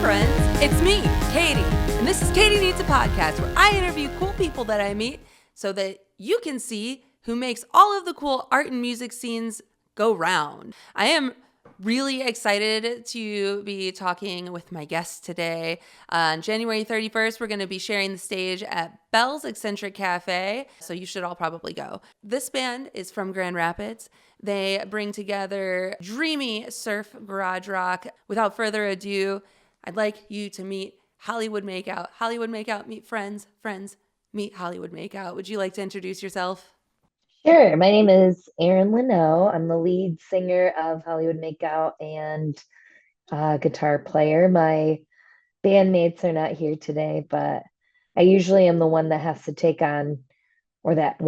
friends. It's me, Katy, and this is Katy Needs A Podcast, where I interview cool people that I meet so that you can see who makes all of the cool art and music scenes go round. I am really excited to be talking with my guest today. On January 31st, we're going to be sharing the stage at Bell's Eccentric Cafe, so you should all probably go. This band is from Grand Rapids. They bring together dreamy surf garage rock. Without further ado, I'd like you to meet Hollywood Makeout. Hollywood Makeout, meet friends. Friends, meet Hollywood Makeout. Would you like to introduce yourself? Sure. My name is Erin. I'm the lead singer of Hollywood Makeout and guitar player. My bandmates are not here today, but I usually am the one that has to take on, or that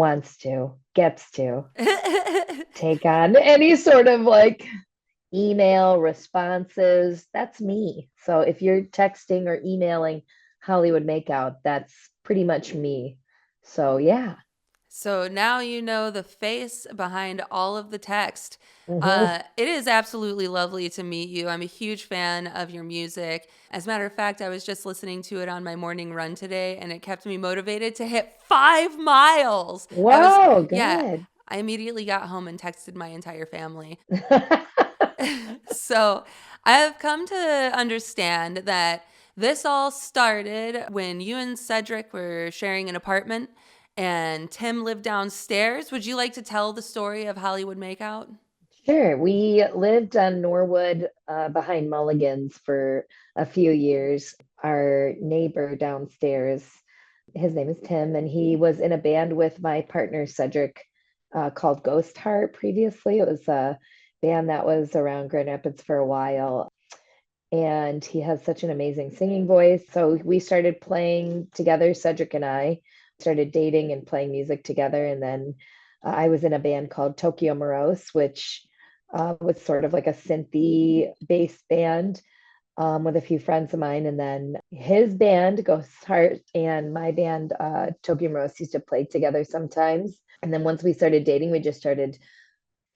gets to take on any sort of like email responses. That's me. So if you're texting or emailing Hollywood Makeout, that's pretty much me. So yeah. So now you know the face behind all of the text. Mhm. It is absolutely lovely to meet you. I'm a huge fan of your music. As a matter of fact, I was just listening to it on my morning run today, and it kept me motivated to hit 5 miles. Whoa, Yeah, good. I immediately got home and texted my entire family. So I have come to understand that this all started when you and Cedric were sharing an apartment and Tim lived downstairs. Would you like to tell the story of Hollywood Makeout? Sure. We lived on Norwood behind Mulligan's for a few years. Our neighbor downstairs, his name is Tim, and he was in a band with my partner Cedric called Ghost Heart previously. It was a band that was around Grand Rapids for a while. And he has such an amazing singing voice. So we started playing together, Cedric and I started dating and playing music together. And then I was in a band called Tokyo Morose, which was sort of like a synthy bass band with a few friends of mine. And then his band, Ghost Heart, and my band, Tokyo Morose, used to play together sometimes. And then once we started dating, we just started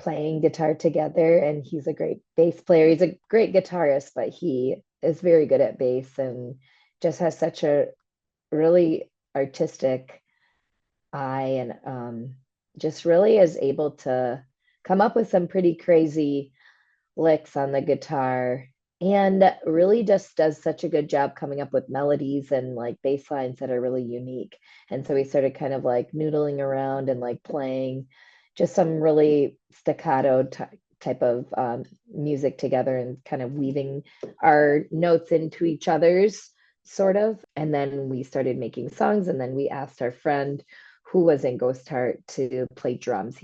playing guitar together. And he's a great bass player. He's a great guitarist, but he is very good at bass and just has such a really artistic eye, and just really is able to come up with some pretty crazy licks on the guitar, and really just does such a good job coming up with melodies and like bass lines that are really unique. And so we started kind of like noodling around and like playing just some really staccato type of music together and kind of weaving our notes into each other's sort of. And then we started making songs, and then we asked our friend who was in Ghost Heart to play drums.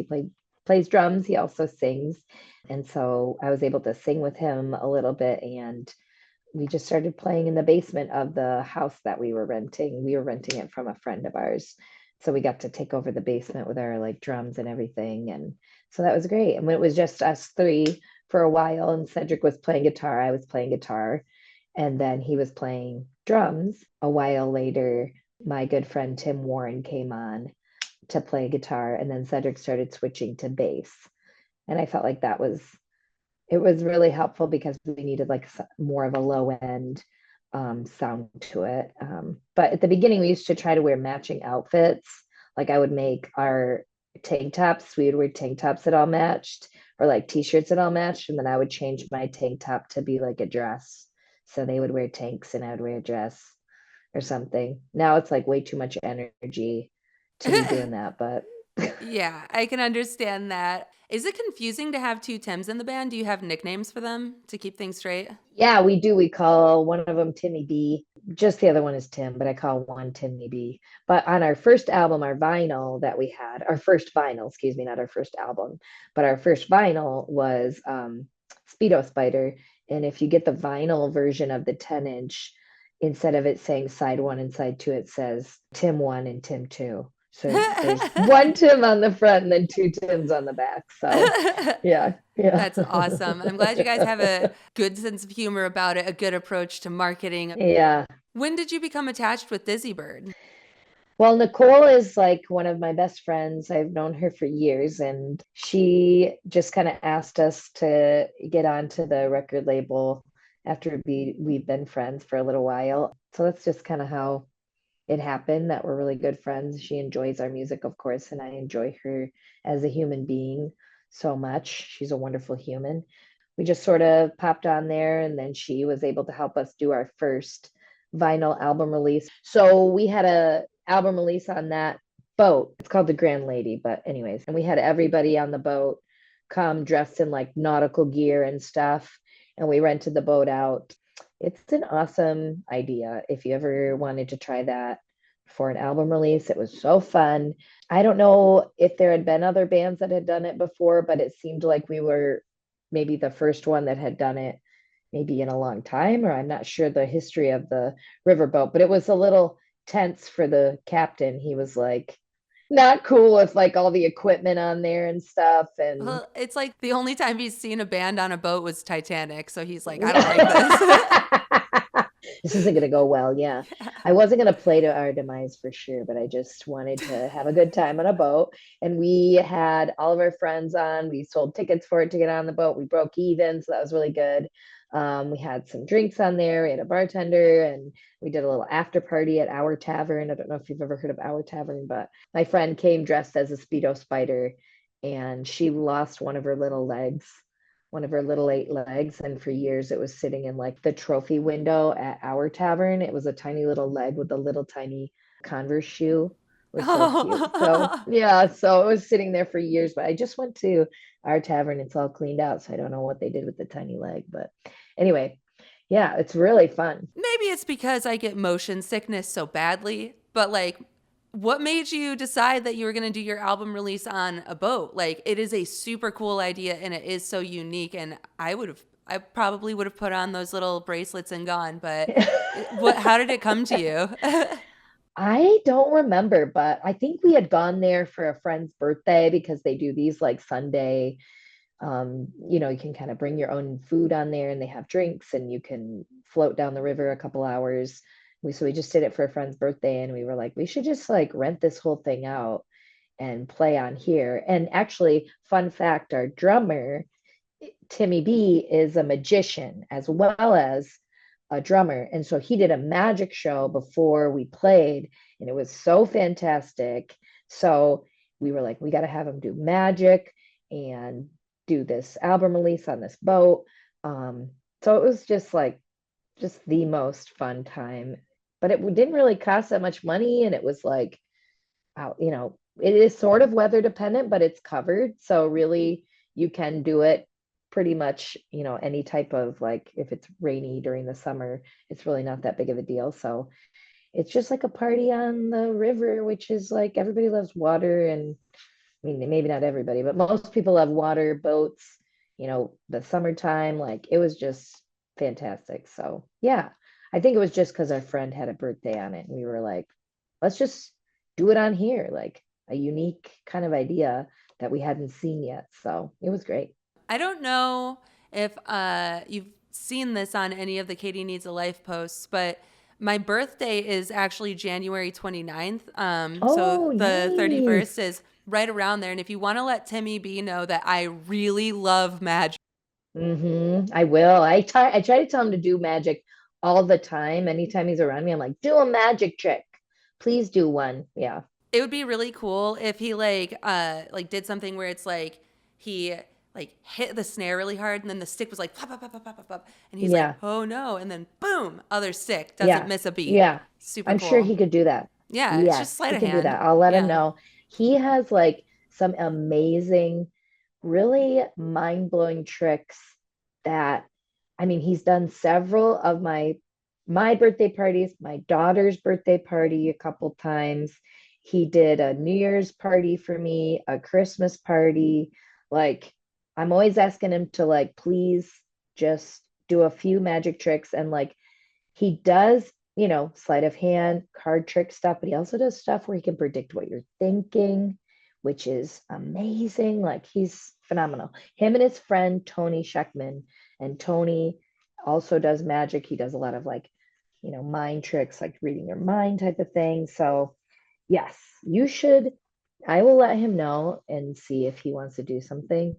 Plays drums, he also sings. And so I was able to sing with him a little bit, and we just started playing in the basement of the house that we were renting. We were renting it from a friend of ours. So we got to take over the basement with our like drums and everything. And so that was great. And when it was just us three for a while, and Cedric was playing guitar, I was playing guitar, and then he was playing drums. A while later, my good friend Tim Warren came on to play guitar, and then Cedric started switching to bass. And I felt like it was really helpful because we needed like more of a low end sound to it. But at the beginning, we used to try to wear matching outfits. Like I would make our tank tops, we would wear tank tops that all matched, or like t-shirts that all matched. And then I would change my tank top to be like a dress. So they would wear tanks and I would wear a dress or something. Now it's like way too much energy to be doing that, but Yeah, I can understand that. Is it confusing to have two Tims in the band? Do you have nicknames for them to keep things straight? yeah, we do. We call one of them Timmy B. Just the other one is Tim, but I call one Timmy B. But on our first album, our vinyl that we had, our first vinyl, excuse me, not our first album, but our first vinyl was Speedo Spider. And if you get the vinyl version of the 10-inch, instead of it saying side one and side two, it says Tim one and Tim two. So there's one Tim on the front and then two Tims on the back. So yeah, yeah. That's awesome. I'm glad you guys have a good sense of humor about it, a good approach to marketing. Yeah. When did you become attached with Dizzybird? Well, Nicole is like one of my best friends. I've known her for years, and she just kind of asked us to get onto the record label after we've been friends for a little while. So that's just kind of how it happened that we're really good friends. She enjoys our music, of course, and I enjoy her as a human being so much. She's a wonderful human. We just sort of popped on there, and then she was able to help us do our first vinyl album release. So we had a album release on that boat. It's called the Grand Lady, but anyways, and we had everybody on the boat come dressed in like nautical gear and stuff, and we rented the boat out. It's an awesome idea if you ever wanted to try that for an album release. It was so fun. I don't know if there had been other bands that had done it before, but it seemed like we were maybe the first one that had done it maybe in a long time, or I'm not sure the history of the riverboat, but it was a little tense for the captain. He was like not cool with like all the equipment on there and stuff. And Well, it's like the only time he's seen a band on a boat was Titanic. So he's like, I don't like this. this isn't going to go well. Yeah. I wasn't going to play to our demise for sure, but I just wanted to have a good time on a boat. And we had all of our friends on. We sold tickets for it to get on the boat. We broke even. So that was really good. We had some drinks on there. We had a bartender and we did a little after party at Our Tavern. I don't know if you've ever heard of Our Tavern, but my friend came dressed as a Speedo spider and she lost one of her little legs, one of her little 8 legs. And for years it was sitting in like the trophy window at Our Tavern. It was a tiny little leg with a little tiny Converse shoe. It was so cute. So Oh. yeah, so it was sitting there for years, but I just went to Our Tavern. It's all cleaned out. So I don't know what they did with the tiny leg, but anyway, yeah, it's really fun. Maybe it's because I get motion sickness so badly, but like, what made you decide that you were going to do your album release on a boat? Like, it is a super cool idea and it is so unique. And I probably would have put on those little bracelets and gone, but how did it come to you? I don't remember, but I think we had gone there for a friend's birthday because they do these like Sunday, you can kind of bring your own food on there and they have drinks and you can float down the river a couple hours. So we just did it for a friend's birthday and we were like, we should just like rent this whole thing out and play on here. And actually, fun fact, our drummer, Timmy B, is a magician as well as a drummer. And so he did a magic show before we played, and it was so fantastic. So we were like, we got to have him do magic and do this album release on this boat. So it was just the most fun time. But it didn't really cost that much money, and it was like, it is sort of weather dependent, but it's covered. So really, you can do it pretty much, any type of like if it's rainy during the summer, it's really not that big of a deal. So it's just like a party on the river, which is like everybody loves water. And I mean, maybe not everybody, but most people love water, boats, the summertime. Like it was just fantastic. So yeah, I think it was just because our friend had a birthday on it. And we were like, let's just do it on here, like a unique kind of idea that we hadn't seen yet. So it was great. I don't know if you've seen this on any of the Katy Needs a Life posts, but my birthday is actually January 29th. So Oh, the 31st nice. is right around there. And if you want to let Timmy B know that I really love magic, I will. I try to tell him to do magic all the time. Anytime he's around me, I'm like, do a magic trick. Please do one. Yeah. it would be really cool if he like did something where it's like he like hit the snare really hard and then the stick was like pop, pop, pop, pop, pop, pop, pop, and he's like, Yeah. oh no, and then boom, other stick doesn't Yeah. miss a beat. Yeah. Super I'm sure cool. he could do that. Yeah, it's just Yes, sleight he of can do hand. that. I'll let him Yeah. know. He has like some amazing, really mind-blowing tricks that I mean, he's done several of my birthday parties, my daughter's birthday party a couple times. He did a New Year's party for me, a Christmas party. Like, I'm always asking him to like please just do a few magic tricks and like he does, sleight of hand, card trick stuff, but he also does stuff where he can predict what you're thinking, which is amazing. Like he's phenomenal. Him and his friend Tony Sheckman, and Tony also does magic. He does a lot of like, mind tricks, like reading your mind type of thing. So, yes, you should. I will let him know and see if he wants to do something.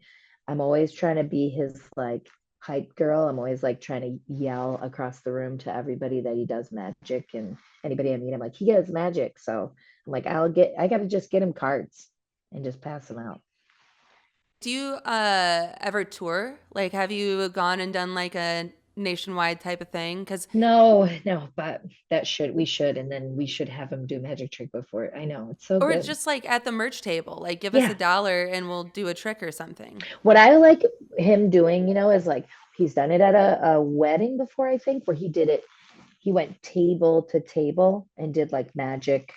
I'm always trying to be his like hype girl. I'm always like trying to yell across the room to everybody that he does magic, and anybody I meet, I'm like, he does magic. So I'm like, I gotta just get him cards and just pass them out. Do you ever tour? Like, have you gone and done like a nationwide type of thing? Because No, no, but we should, and then we should have him do magic trick before. I know it's so or it's good. just like at the merch table, like give us Yeah. $1 and we'll do a trick or something. What I like him doing, is like he's done it at a wedding before, I think, where he did it. He went table to table and did like magic,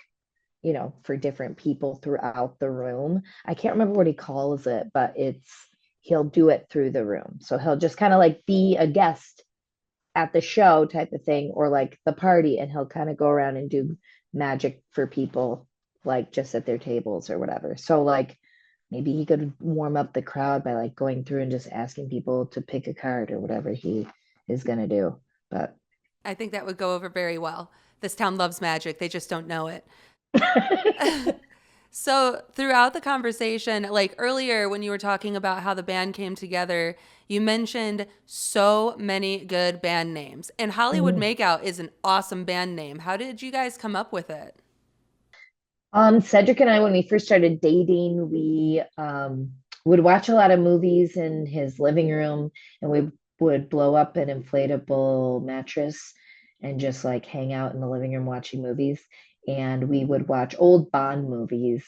for different people throughout the room. I can't remember what he calls it, but he'll do it through the room. So he'll just kind of like be a guest at the show type of thing, or like the party, and he'll kind of go around and do magic for people, like just at their tables or whatever. So like maybe he could warm up the crowd by like going through and just asking people to pick a card or whatever he is going to do. But I think that would go over very well. This town loves magic, they just don't know it. So, throughout the conversation, like earlier when you were talking about how the band came together, you mentioned so many good band names. And Hollywood Mm. Makeout is an awesome band name. How did you guys come up with it? Cedric and I, when we first started dating, we would watch a lot of movies in his living room, and we would blow up an inflatable mattress and just like hang out in the living room watching movies. And we would watch old Bond movies,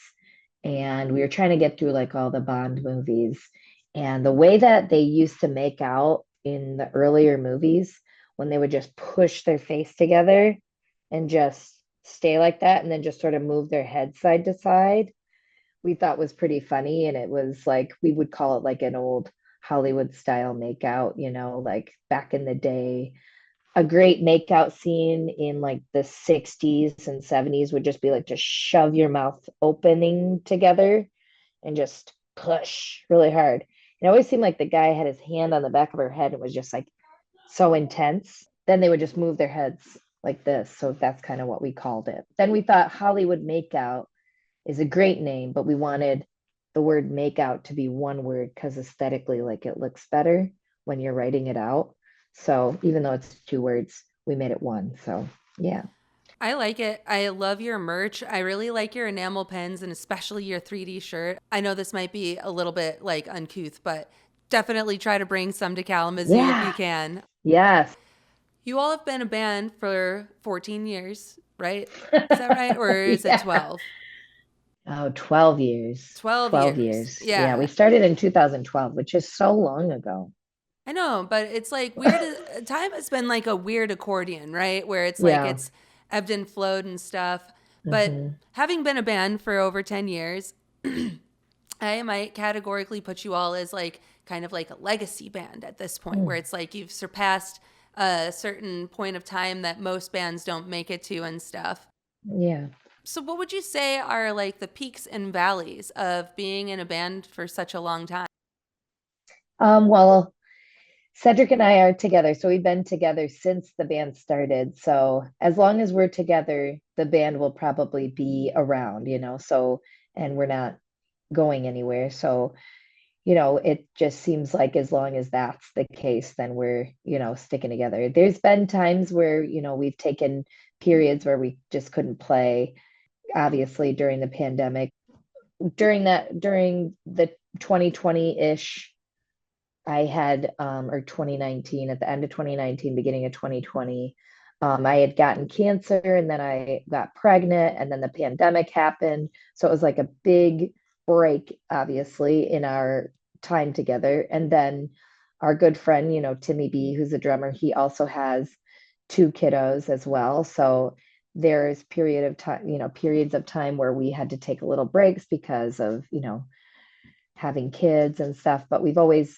and we were trying to get through like all the Bond movies. And the way that they used to make out in the earlier movies, when they would just push their face together and just stay like that and then just sort of move their head side to side, we thought was pretty funny. And it was like, we would call it like an old Hollywood style makeout, like back in the day. A great makeout scene in like the 60s and 70s would just be like, just shove your mouth opening together and just push really hard. It always seemed like the guy had his hand on the back of her head and was just like so intense. Then they would just move their heads like this. So that's kind of what we called it. Then we thought Hollywood Makeout is a great name, but we wanted the word makeout to be one word because aesthetically, like it looks better when you're writing it out. So even though it's two words, we made it one. So yeah. I like it. I love your merch. I really like your enamel pens and especially your 3D shirt. I know this might be a little bit like uncouth, but definitely try to bring some to Kalamazoo if you Yeah. can. Yes. You all have been a band for 14 years, right? Is that right? Or is it Yeah. 12? Oh, 12 years. 12 12 years. years. Yeah, we Yeah. started in 2012, which is so long ago. I know, but it's like weird. Time has been like a weird accordion, right? Where it's like Yeah. it's ebbed and flowed and stuff. But Hmm. having been a band for over 10 years, I might categorically put you all as like kind of like a legacy band at this point, where Mm. it's like you've surpassed a certain point of time that most bands don't make it to and stuff. Yeah. So, what would you say are like the peaks and valleys of being in a band for such a long time? Well, Cedric and I are together. So we've been together since the band started. So as long as we're together, the band will probably be around, So, and we're not going anywhere. So, it just seems like as long as that's the case, then we're, sticking together. There's been times where, we've taken periods where we just couldn't play, obviously during the pandemic. During the 2020-ish, I had, or 2019, at the end of 2019, beginning of 2020, I had gotten cancer, and then I got pregnant, and then the pandemic happened. So it was like a big break, obviously, in our time together. And then our good friend, Timmy B, who's a drummer, he also has two kiddos as well. So there's periods of time where we had to take a little breaks because of, having kids and stuff. But we've always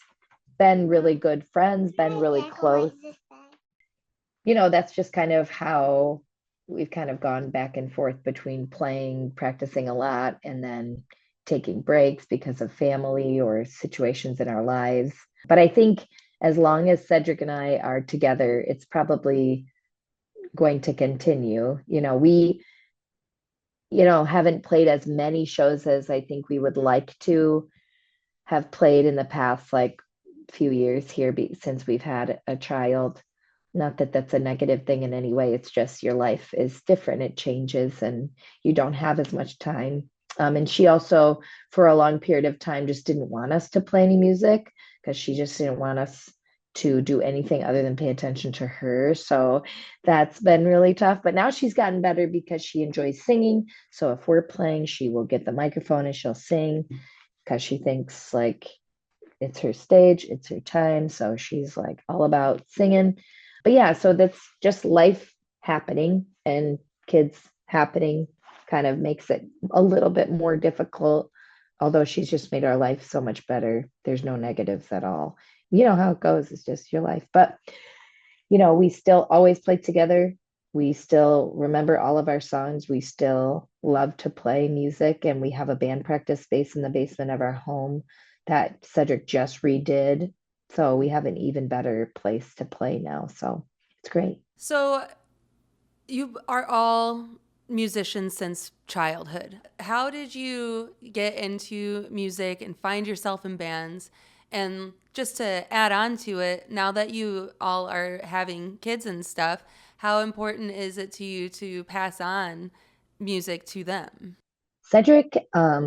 been really good friends, been really close. That's just kind of how we've kind of gone back and forth between playing, practicing a lot, and then taking breaks because of family or situations in our lives. But I think as long as Cedric and I are together, it's probably going to continue. We, haven't played as many shows as I think we would like to have played in the past, like few years here since we've had a child. Not that that's a negative thing in any way. It's just your life is different. It changes and you don't have as much time. And she also, for a long period of time, just didn't want us to play any music because she just didn't want us to do anything other than pay attention to her. So that's been really tough. But now she's gotten better because she enjoys singing. So if we're playing, she will get the microphone and she'll sing because she thinks like it's her stage, it's her time. So she's like all about singing. But yeah, so that's just life happening and kids happening kind of makes it a little bit more difficult. Although she's just made our life so much better. There's no negatives at all. You know how it goes, it's just your life. But, we still always play together. We still remember all of our songs. We still love to play music, and we have a band practice space in the basement of our home that Cedric just redid. So we have an even better place to play now. So it's great. So you are all musicians since childhood. How did you get into music and find yourself in bands? And just to add on to it, now that you all are having kids and stuff, how important is it to you to pass on music to them? Cedric,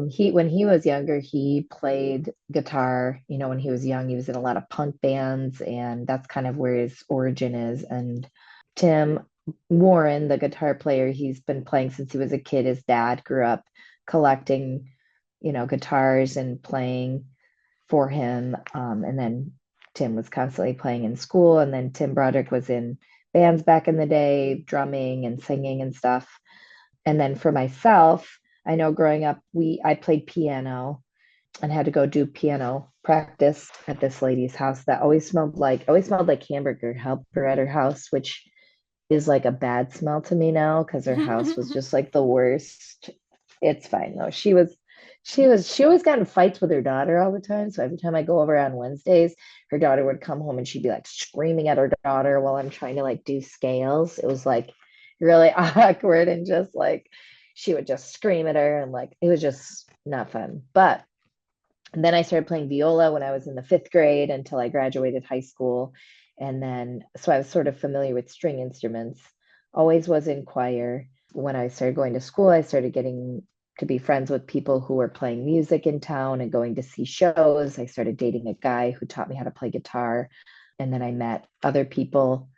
he when he was younger, he played guitar. When he was young, he was in a lot of punk bands, and that's kind of where his origin is. And Tim Warren, the guitar player, he's been playing since he was a kid. His dad grew up collecting, guitars and playing for him. And then Tim was constantly playing in school. And then Tim Broderick was in bands back in the day, drumming and singing and stuff. And then for myself, I know growing up, I played piano and had to go do piano practice at this lady's house that always smelled like hamburger helper at her house, which is like a bad smell to me now because her house was just like the worst. It's fine though. She always got in fights with her daughter all the time. So every time I go over on Wednesdays, her daughter would come home and she'd be like screaming at her daughter while I'm trying to like do scales. It was like really awkward and just like she would just scream at her and like it was just not fun. But then I started playing viola when I was in the 5th grade until I graduated high school. And then, so I was sort of familiar with string instruments, always was in choir. When I started going to school, I started getting to be friends with people who were playing music in town and going to see shows. I started dating a guy who taught me how to play guitar. And then I met other people,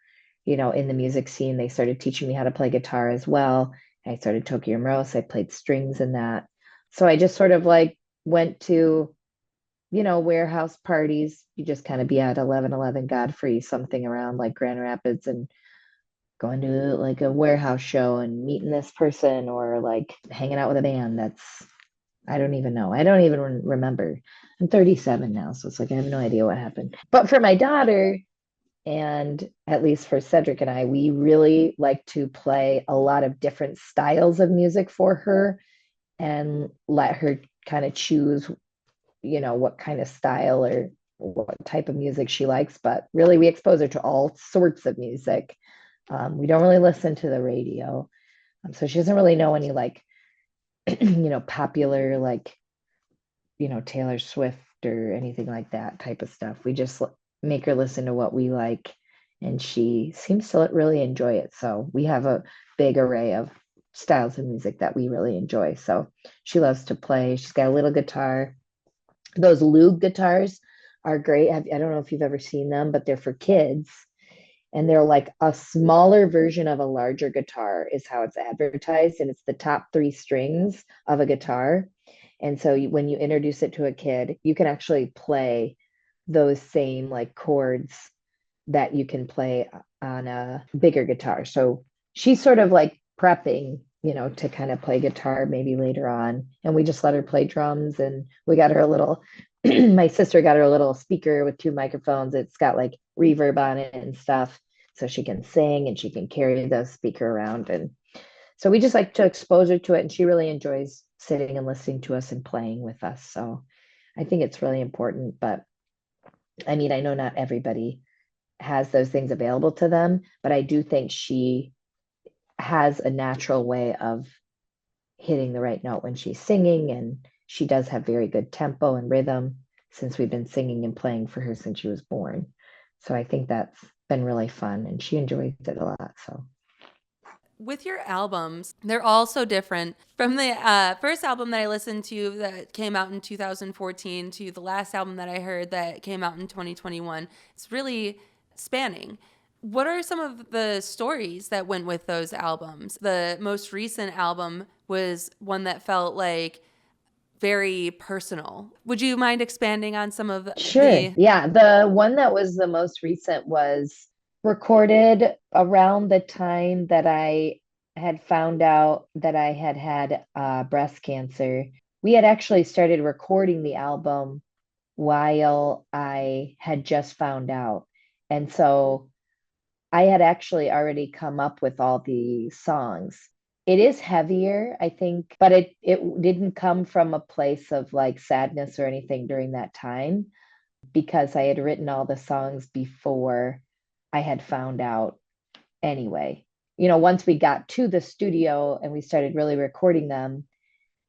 in the music scene. They started teaching me how to play guitar as well. I started Tokyo Rose. I played strings in that. So I just sort of like went to warehouse parties. You just kind of be at 1111 Godfrey, something around like Grand Rapids, and going to like a warehouse show and meeting this person or like hanging out with a band. I don't even know. I don't even remember. I'm 37 now, so it's like I have no idea what happened. But for my daughter, and at least for Cedric and I, we really like to play a lot of different styles of music for her and let her kind of choose what kind of style or what type of music she likes. But really, we expose her to all sorts of music. We don't really listen to the radio. So she doesn't really know any like, popular, like, Taylor Swift or anything like that type of stuff. We just make her listen to what we like. And she seems to really enjoy it. So we have a big array of styles of music that we really enjoy. So she loves to play. She's got a little guitar. Those Loog guitars are great. I don't know if you've ever seen them, but they're for kids. And they're like a smaller version of a larger guitar, is how it's advertised. And it's the top 3 strings of a guitar. And so when you introduce it to a kid, you can actually play those same like chords that you can play on a bigger guitar. So she's sort of like prepping, to kind of play guitar maybe later on. And we just let her play drums, and we got her a little, my sister got her a little speaker with 2 microphones. It's got like reverb on it and stuff. So she can sing and she can carry the speaker around. And so we just like to expose her to it. And she really enjoys sitting and listening to us and playing with us. So I think it's really important. But I mean, I know not everybody has those things available to them, but I do think she has a natural way of hitting the right note when she's singing, and she does have very good tempo and rhythm. since we've been singing and playing for her since she was born. So I think that's been really fun and she enjoys it a lot. So With your albums, they're all so different. From the first album that I listened to that came out in 2014 to the last album that I heard that came out in 2021, it's really spanning. What are some of the stories that went with those albums? The most recent album was one that felt like very personal. Would you mind expanding on some of sure. the? Yeah. The one that was the most recent was recorded around the time that I had found out that I had had breast cancer. We had actually started recording the album while I had just found out. And so I had actually already come up with all the songs. It is heavier, I think, but it didn't come from a place of like sadness or anything during that time because I had written all the songs before I had found out anyway. Once we got to the studio and we started really recording them,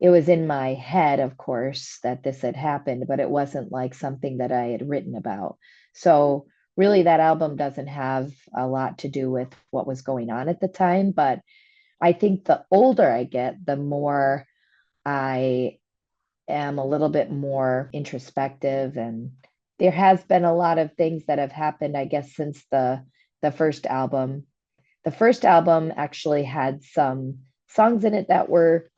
it was in my head, of course, that this had happened, but it wasn't like something that I had written about. So, really, that album doesn't have a lot to do with what was going on at the time. But I think the older I get, the more I am a little bit more introspective. And there has been a lot of things that have happened, I guess, since the first album. The first album actually had some songs in it that were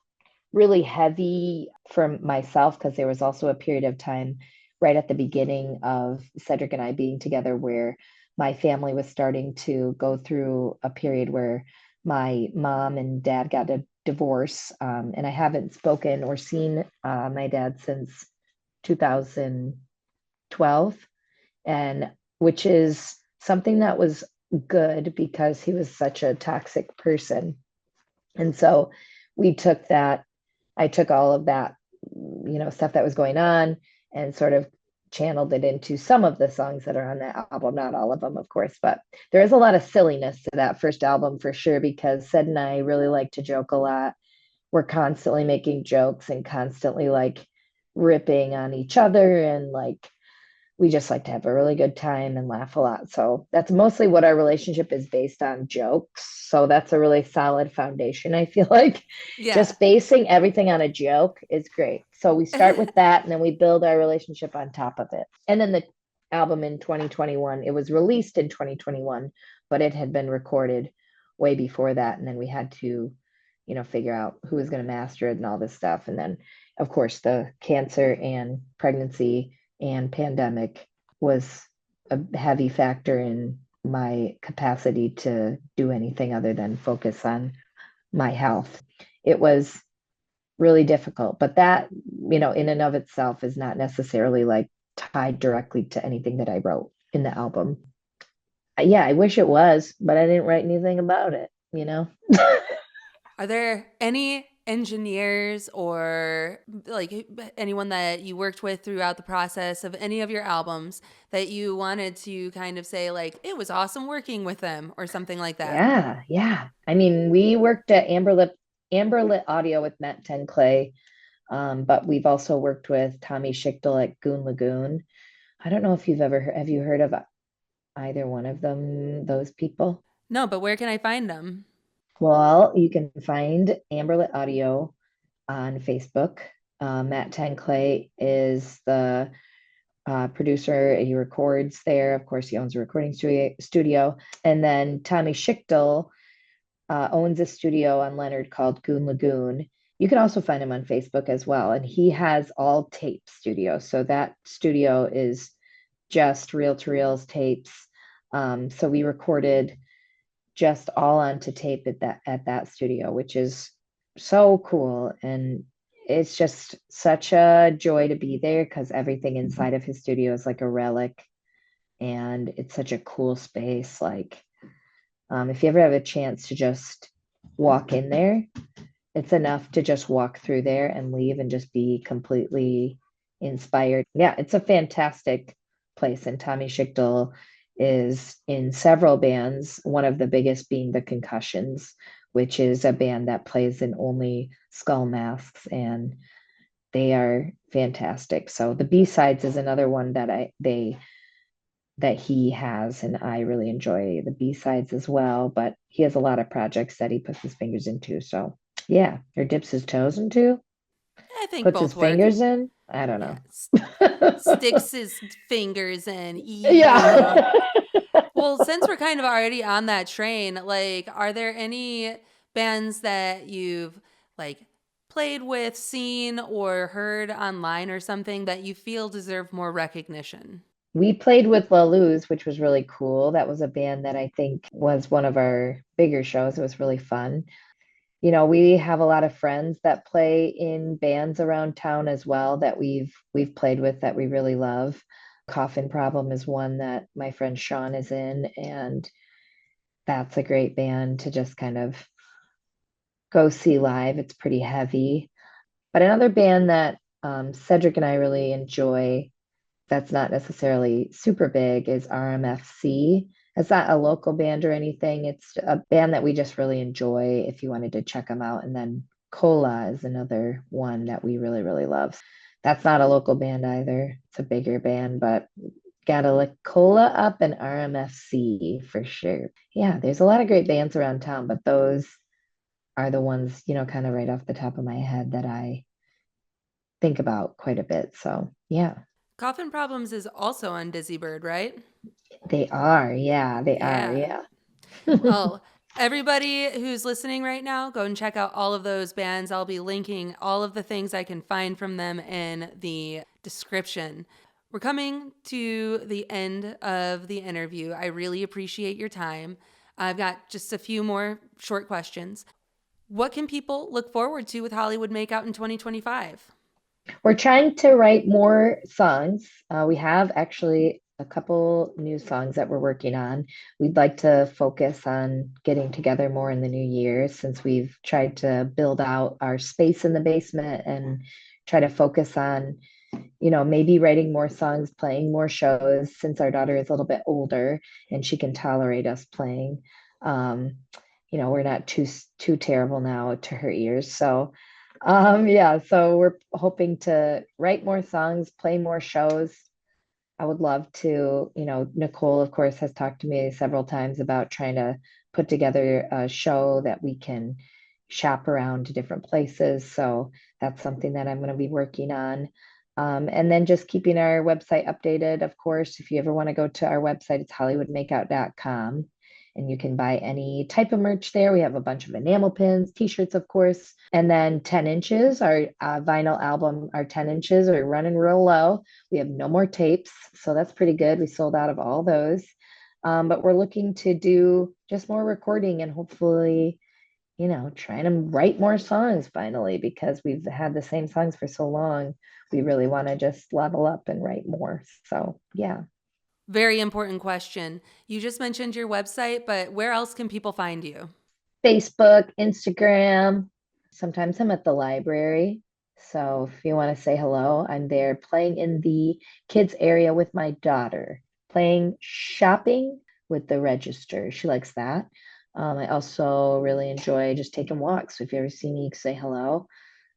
really heavy for myself because there was also a period of time right at the beginning of Cedric and I being together where my family was starting to go through a period where my mom and dad got a divorce. And I haven't spoken or seen my dad since 2012, and which is something that was good because he was such a toxic person. And so we took that I took all of that, stuff that was going on and sort of channeled it into some of the songs that are on that album. Not all of them, of course, but there is a lot of silliness to that first album for sure, because Sid and I really like to joke a lot. We're constantly making jokes and constantly like ripping on each other, and like we just like to have a really good time and laugh a lot. So that's mostly what our relationship is based on, jokes. So that's a really solid foundation. I feel like Yeah. just basing everything on a joke is great. So we start with that and then we build our relationship on top of it. And then the album in 2021, it was released in 2021, but it had been recorded way before that. And then we had to, figure out who was going to master it and all this stuff. And then, of course, the cancer and pregnancy and pandemic was a heavy factor in my capacity to do anything other than focus on my health. It was really difficult, but that, in and of itself is not necessarily like tied directly to anything that I wrote in the album. Yeah, I wish it was, but I didn't write anything about it. Are there any engineers or like anyone that you worked with throughout the process of any of your albums that you wanted to kind of say like it was awesome working with them or something like that? Yeah, yeah. I mean, we worked at Amberlit Audio with Matt Ten Clay, but we've also worked with Tommy Schichtel at Goon Lagoon. I don't know if have you heard of either one of those people? No, but where can I find them? Well, you can find Amberlit Audio on Facebook. Matt Ten Clay is the producer. He records there. Of course, he owns a recording studio. And then Tommy Schichtel owns a studio on Leonard called Goon Lagoon. You can also find him on Facebook as well. And he has all tape studio. So that studio is just reel to reels tapes. So we recorded just all onto tape at that studio, which is so cool. And it's just such a joy to be there because everything inside of his studio is like a relic, and it's such a cool space. Like, if you ever have a chance to just walk in there, it's enough to just walk through there and leave and just be completely inspired. Yeah, it's a fantastic place. And Tommy Schichtel is in several bands, one of the biggest being the Concussions, which is a band that plays in only skull masks. And They are fantastic. So the B-sides is another one that he has, and I really enjoy the B-sides as well. But he has a lot of projects that he puts his fingers into. So yeah, or dips his toes into, I think puts his both work. fingers in. I don't Yeah. know. Sticks his fingers in. Ew. Yeah. Well, since we're kind of already on that train, like, are there any bands that you've like played with, seen, or heard online or something that you feel deserve more recognition? We played with La Luz, which was really cool. That was a band that I think was one of our bigger shows. It was really fun. We have a lot of friends that play in bands around town as well that we've played with that we really love. Coffin Problem is one that my friend Sean is in, and that's a great band to just kind of go see live. It's pretty heavy. But another band that Cedric and I really enjoy that's not necessarily super big is R.M.F.C. It's not a local band or anything. It's a band that we just really enjoy if you wanted to check them out. And then Cola is another one that we really, really love. That's not a local band either. It's a bigger band, but gotta look Cola up and R.M.F.C. for sure. Yeah, there's a lot of great bands around town, but those are the ones, kind of right off the top of my head that I think about quite a bit. So yeah. Coffin Problems is also on Dizzybird, right? They are. Yeah, they are. Yeah. Yeah. Well, everybody who's listening right now, go and check out all of those bands. I'll be linking all of the things I can find from them in the description. We're coming to the end of the interview. I really appreciate your time. I've got just a few more short questions. What can people look forward to with Hollywood Makeout in 2025? We're trying to write more songs. We have actually a couple new songs that we're working on. We'd like to focus on getting together more in the new year since we've tried to build out our space in the basement and try to focus on, maybe writing more songs, playing more shows since our daughter is a little bit older and she can tolerate us playing. Um, we're not too terrible now to her ears. So yeah, so we're hoping to write more songs, play more shows. I would love to, Nicole, of course, has talked to me several times about trying to put together a show that we can shop around to different places. So that's something that I'm going to be working on. And then just keeping our website updated, of course. If you ever want to go to our website, it's hollywoodmakeout.com. And you can buy any type of merch there. We have a bunch of enamel pins, t-shirts, of course. And then 10 inches, our vinyl album, our 10 inches are running real low. We have no more tapes. So that's pretty good. We sold out of all those. But we're looking to do just more recording and hopefully, trying to write more songs finally because we've had the same songs for so long. We really want to just level up and write more. So, yeah. Very important question. You just mentioned your website, but where else can people find you? Facebook, Instagram. Sometimes I'm at the library. So if you want to say hello, I'm there playing in the kids area with my daughter, playing shopping with the register. She likes that. I also really enjoy just taking walks. So if you ever see me, say hello.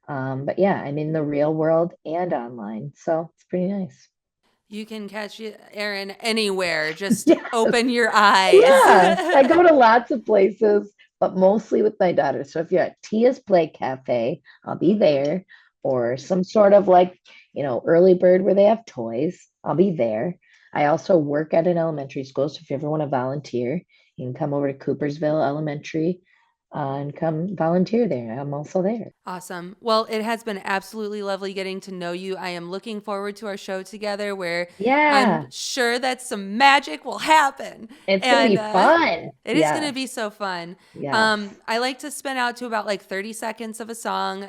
But yeah, I'm in the real world and online. So it's pretty nice. You can catch Erin anywhere. Just Yeah. open your eyes. Yeah, I go to lots of places, but mostly with my daughter. So if you're at Tia's Play Cafe, I'll be there, or some sort of like, early bird where they have toys, I'll be there. I also work at an elementary school. So if you ever want to volunteer, you can come over to Coopersville Elementary and come volunteer there. I'm also there. Awesome. Well, it has been absolutely lovely getting to know you. I am looking forward to our show together where Yeah, I'm sure that some magic will happen. it's gonna And be fun. it is going to Yes, be so fun. yes. I like to spin out to about like 30 seconds of a song.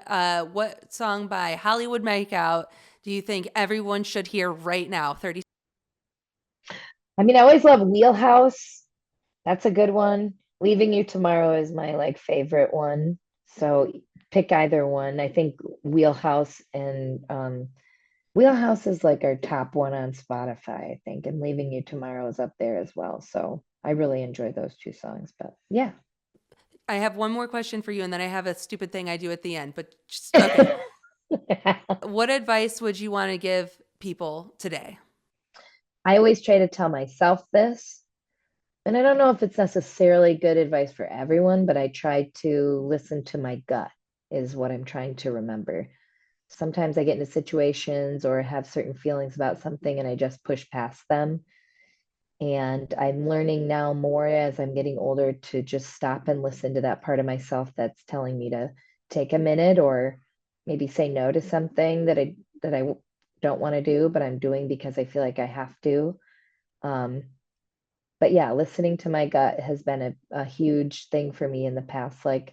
What song by Hollywood Makeout do you think everyone should hear right now? 30. I mean, I always love Wheelhouse. That's a good one. Leaving You Tomorrow is my like favorite one. So pick either one. I think Wheelhouse and Wheelhouse is like our top one on Spotify, I think, and Leaving You Tomorrow is up there as well. So I really enjoy those two songs. But yeah. I have one more question for you, and then I have a stupid thing I do at the end. But just, okay. what advice would you want to give people today? I always try to tell myself this, and I don't know if it's necessarily good advice for everyone, but I try to listen to my gut, is what I'm trying to remember. Sometimes I get into situations or have certain feelings about something and I just push past them. And I'm learning now more as I'm getting older to just stop and listen to that part of myself that's telling me to take a minute or maybe say no to something that I don't want to do, but I'm doing because I feel like I have to. Um, but yeah, listening to my gut has been a huge thing for me in the past, like,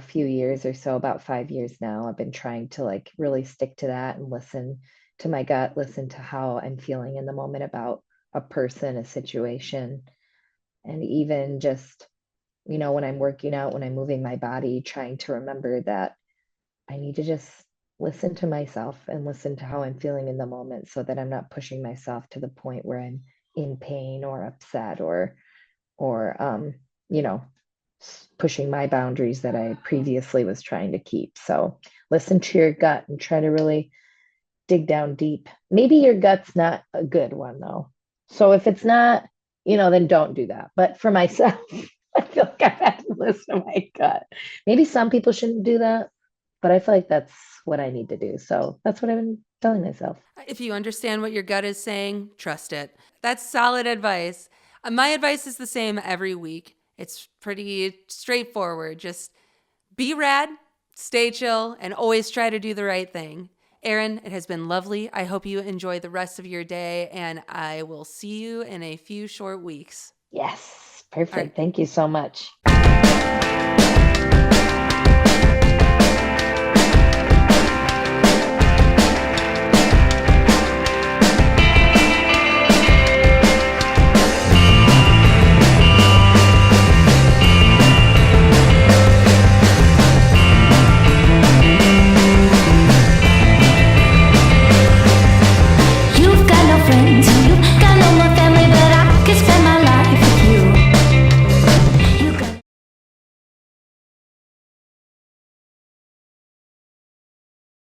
few years or so, about 5 years now. I've been trying to like really stick to that and listen to my gut, listen to how I'm feeling in the moment about a person, a situation, and even just, when I'm working out, when I'm moving my body, trying to remember that I need to just listen to myself and listen to how I'm feeling in the moment so that I'm not pushing myself to the point where I'm in pain or upset or you know, pushing my boundaries that I previously was trying to keep. So listen to your gut and try to really dig down deep. Maybe your gut's not a good one though. So if it's not, then don't do that. But for myself, I feel like I've had to listen to my gut. Maybe some people shouldn't do that, but I feel like that's what I need to do. So that's what I've been telling myself. If you understand what your gut is saying, trust it. That's solid advice. My advice is the same every week. It's pretty straightforward. Just be rad, stay chill, and always try to do the right thing. Erin, it has been lovely. I hope you enjoy the rest of your day, and I will see you in a few short weeks. Yes, All right. perfect. Thank you so much.